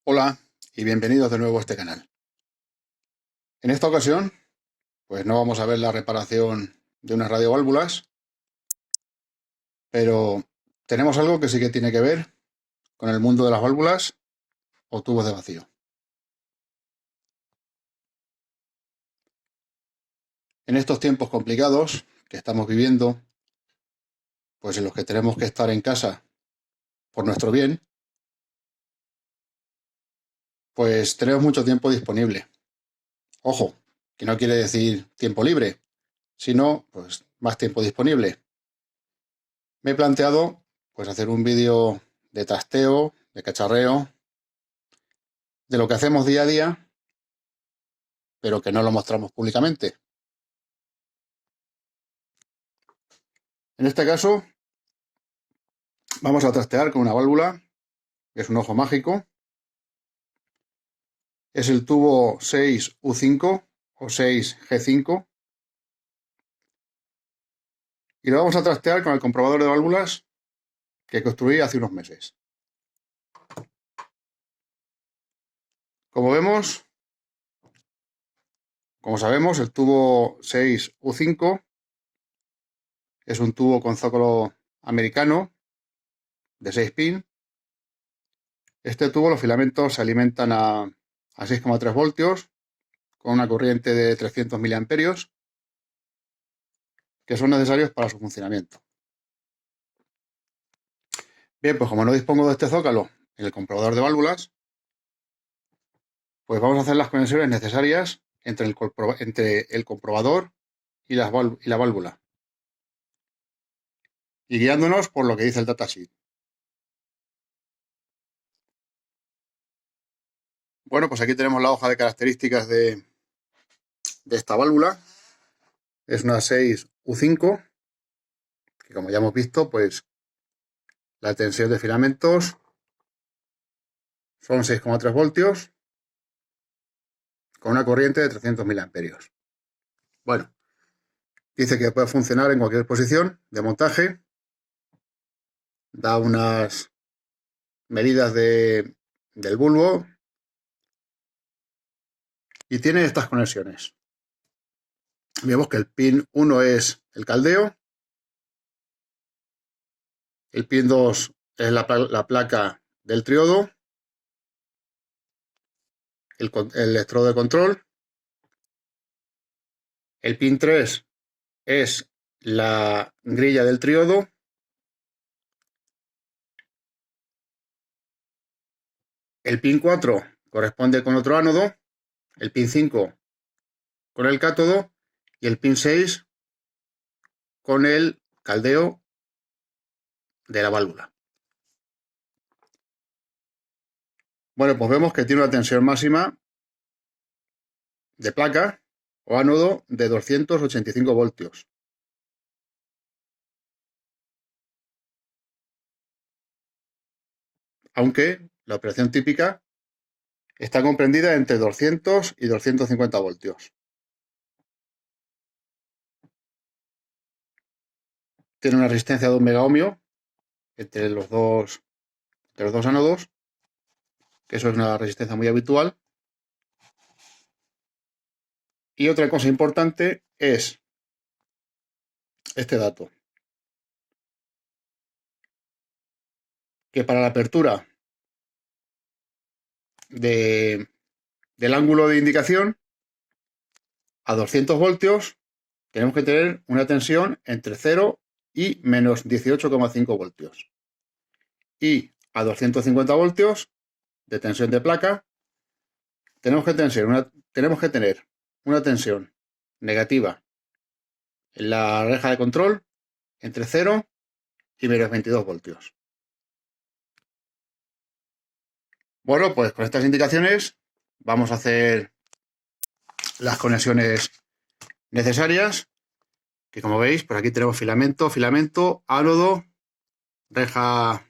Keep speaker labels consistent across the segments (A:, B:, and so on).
A: Hola y bienvenidos de nuevo a este canal. En esta ocasión, pues no vamos a ver la reparación de unas radioválvulas, pero tenemos algo que sí que tiene que ver con el mundo de las válvulas o tubos de vacío. En estos tiempos complicados que estamos viviendo, pues en los que tenemos que estar en casa por nuestro bien, pues tenemos mucho tiempo disponible. Ojo, que no quiere decir tiempo libre, sino pues más tiempo disponible. Me he planteado pues hacer un vídeo de trasteo, de cacharreo, de lo que hacemos día a día, pero que no lo mostramos públicamente. En este caso, vamos a trastear con una válvula, que es un ojo mágico. Es el tubo 6U5 o 6G5. Y lo vamos a trastear con el comprobador de válvulas que construí hace unos meses. Como vemos, como sabemos, el tubo 6U5 es un tubo con zócalo americano de 6 pin. Este tubo, los filamentos se alimentan a 6,3 voltios con una corriente de 300 miliamperios que son necesarios para su funcionamiento. Bien, pues como no dispongo de este zócalo en el comprobador de válvulas, pues vamos a hacer las conexiones necesarias entre el comprobador y la válvula, y guiándonos por lo que dice el datasheet. Bueno, pues aquí tenemos la hoja de características de esta válvula. Es una 6U5, que como ya hemos visto, pues la tensión de filamentos son 6,3 voltios con una corriente de 300 miliamperios. Bueno, dice que puede funcionar en cualquier posición de montaje. Da unas medidas del bulbo y tiene estas conexiones. Vemos que el pin 1 es el caldeo, el pin 2 es la placa del triodo, el electrodo de control, el pin 3 es la grilla del triodo, el pin 4 corresponde con otro ánodo, el pin 5 con el cátodo y el pin 6 con el caldeo de la válvula. Bueno, pues vemos que tiene una tensión máxima de placa o ánodo de 285 voltios. Aunque la operación típica está comprendida entre 200 y 250 voltios. Tiene una resistencia de 1 megaohmio entre los dos ánodos, que eso es una resistencia muy habitual. Y otra cosa importante es este dato, que para la apertura del ángulo de indicación a 200 voltios tenemos que tener una tensión entre 0 y menos 18,5 voltios. Y a 250 voltios de tensión de placa tenemos que tener una tensión negativa en la reja de control entre 0 y menos 22 voltios. Bueno, pues con estas indicaciones vamos a hacer las conexiones necesarias, que como veis, por aquí tenemos filamento, ánodo, reja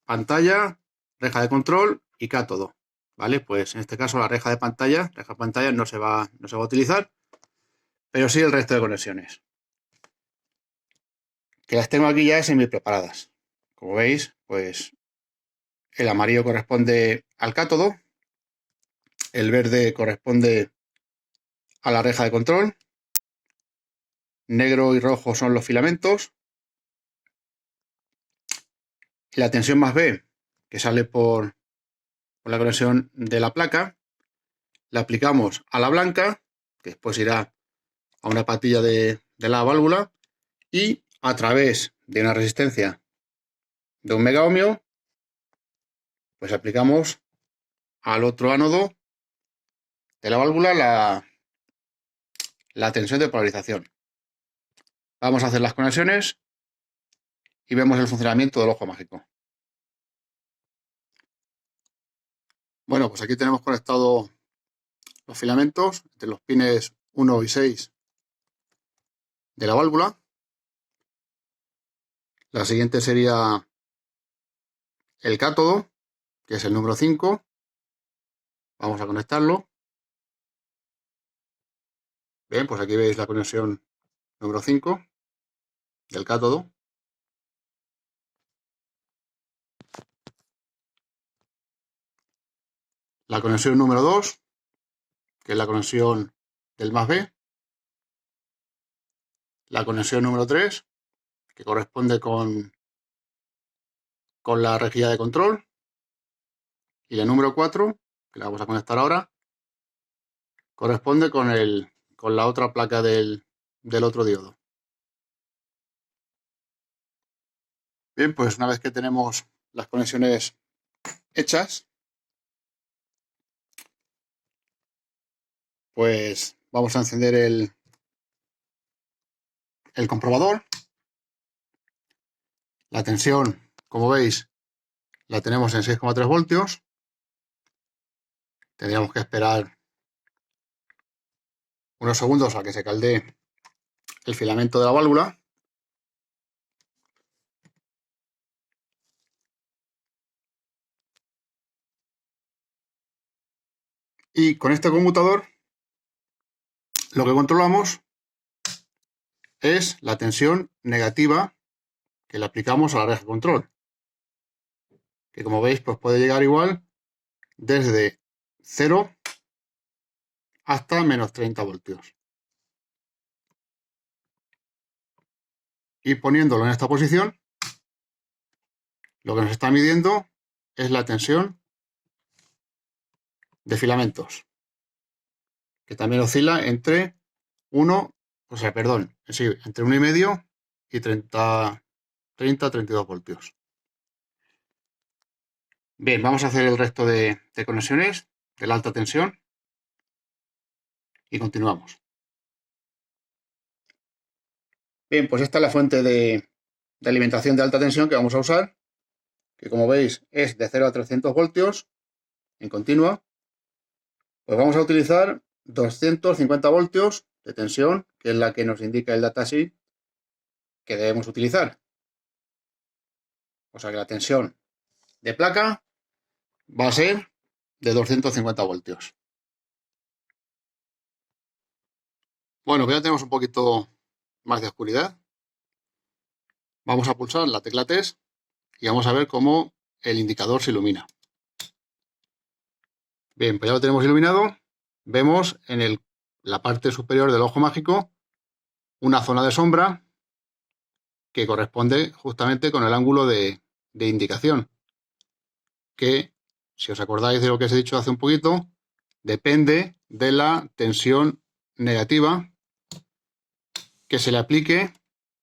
A: pantalla, reja de control y cátodo. ¿Vale? Pues en este caso la reja pantalla no se va a utilizar, pero sí el resto de conexiones, que las tengo aquí ya semi preparadas. Como veis, pues el amarillo corresponde al cátodo, el verde corresponde a la reja de control, negro y rojo son los filamentos, y la tensión más B, que sale por la conexión de la placa, la aplicamos a la blanca, que después irá a una patilla de la válvula, y a través de una resistencia de 1 megaohmio, pues aplicamos al otro ánodo de la válvula la tensión de polarización. Vamos a hacer las conexiones y vemos el funcionamiento del ojo mágico. Bueno, pues aquí tenemos conectado los filamentos entre los pines 1 y 6 de la válvula. La siguiente sería el cátodo, que es el número 5. Vamos a conectarlo. Bien, pues aquí veis la conexión número 5 del cátodo. La conexión número 2, que es la conexión del más B. La conexión número 3, que corresponde con la rejilla de control. Y la número 4, que la vamos a conectar ahora, corresponde con la otra placa del otro diodo. Bien, pues una vez que tenemos las conexiones hechas, pues vamos a encender el comprobador. La tensión, como veis, la tenemos en 6,3 voltios. Tendríamos que esperar unos segundos a que se caldee el filamento de la válvula. Y con este conmutador lo que controlamos es la tensión negativa que le aplicamos a la reja de control, que como veis pues puede llegar igual desde 0 hasta menos 30 voltios. Y poniéndolo en esta posición, lo que nos está midiendo es la tensión de filamentos, que también oscila entre 1, entre 1,5 y 30-32 voltios. Bien, vamos a hacer el resto de conexiones de la alta tensión y continuamos. Bien, pues esta es la fuente de alimentación de alta tensión que vamos a usar, que como veis es de 0 a 300 voltios en continua. Pues vamos a utilizar 250 voltios de tensión, que es la que nos indica el datasheet que debemos utilizar. O sea que la tensión de placa va a ser de 250 voltios. Bueno, pues ya tenemos un poquito más de oscuridad. Vamos a pulsar la tecla test y vamos a ver cómo el indicador se ilumina. Bien, pues ya lo tenemos iluminado. Vemos en la parte superior del ojo mágico una zona de sombra que corresponde justamente con el ángulo de indicación, que, si os acordáis de lo que os he dicho hace un poquito, depende de la tensión negativa que se le aplique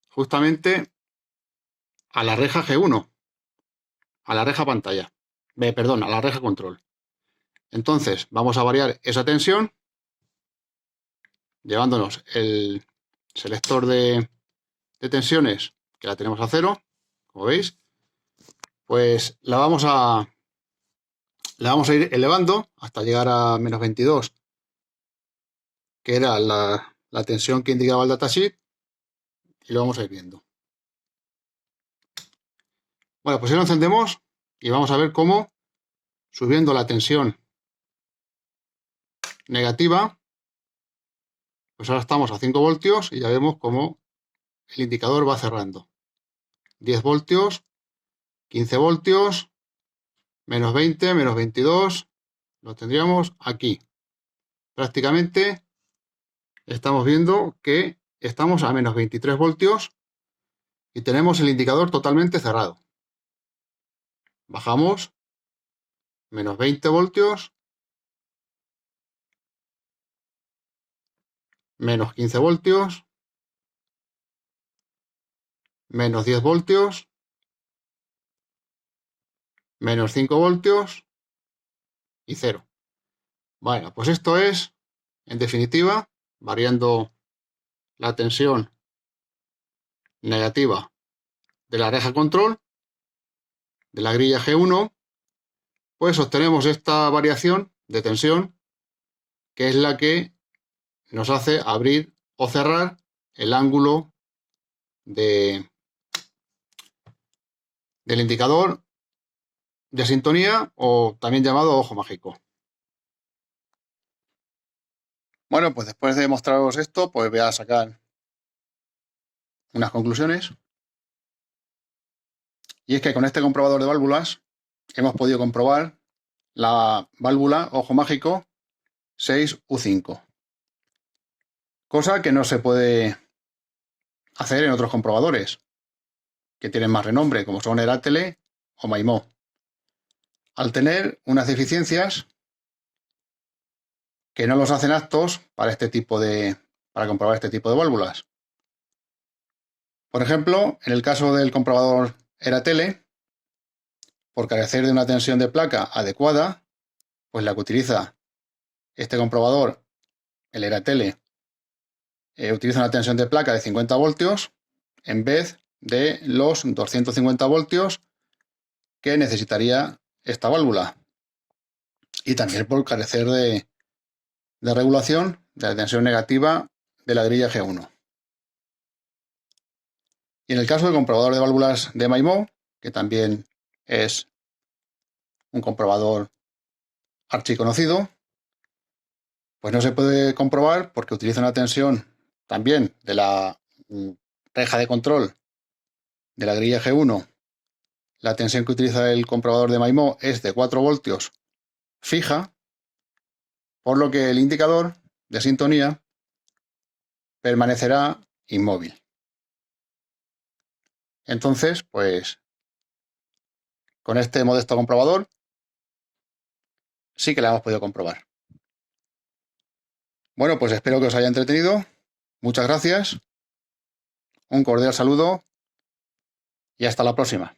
A: justamente a la reja G1, a la reja pantalla, a la reja control. Entonces vamos a variar esa tensión llevándonos el selector de tensiones, que la tenemos a 0, como veis, pues la vamos a ir elevando hasta llegar a menos 22, que era la tensión que indicaba el datasheet, y lo vamos a ir viendo. Bueno, pues ya lo encendemos y vamos a ver cómo, subiendo la tensión negativa, pues ahora estamos a 5 voltios y ya vemos cómo el indicador va cerrando. 10 voltios, 15 voltios, menos 20, menos 22, lo tendríamos aquí. Prácticamente estamos viendo que estamos a menos 23 voltios y tenemos el indicador totalmente cerrado. Bajamos, menos 20 voltios, menos 15 voltios, menos 10 voltios, menos 5 voltios y 0. Bueno, pues esto es, en definitiva, variando la tensión negativa de la reja control, de la grilla G1, pues obtenemos esta variación de tensión, que es la que nos hace abrir o cerrar el ángulo del indicador de sintonía, o también llamado ojo mágico. Bueno, pues después de mostraros esto, pues voy a sacar unas conclusiones. Y es que con este comprobador de válvulas hemos podido comprobar la válvula ojo mágico 6U5. Cosa que no se puede hacer en otros comprobadores que tienen más renombre, como son Eratele o Maimó, al tener unas deficiencias que no los hacen aptos para para comprobar este tipo de válvulas. Por ejemplo, en el caso del comprobador Eratele, por carecer de una tensión de placa adecuada, pues la que utiliza este comprobador, el Eratele, utiliza una tensión de placa de 50 voltios en vez de los 250 voltios que necesitaría esta válvula. Y también por carecer de regulación de la tensión negativa de la grilla G1. Y en el caso del comprobador de válvulas de Maimó, que también es un comprobador archiconocido, pues no se puede comprobar porque utiliza una tensión también de la reja de control de la grilla G1. La tensión que utiliza el comprobador de Maimó es de 4 voltios fija, por lo que el indicador de sintonía permanecerá inmóvil. Entonces, pues con este modesto comprobador sí que la hemos podido comprobar. Bueno, pues espero que os haya entretenido. Muchas gracias. Un cordial saludo y hasta la próxima.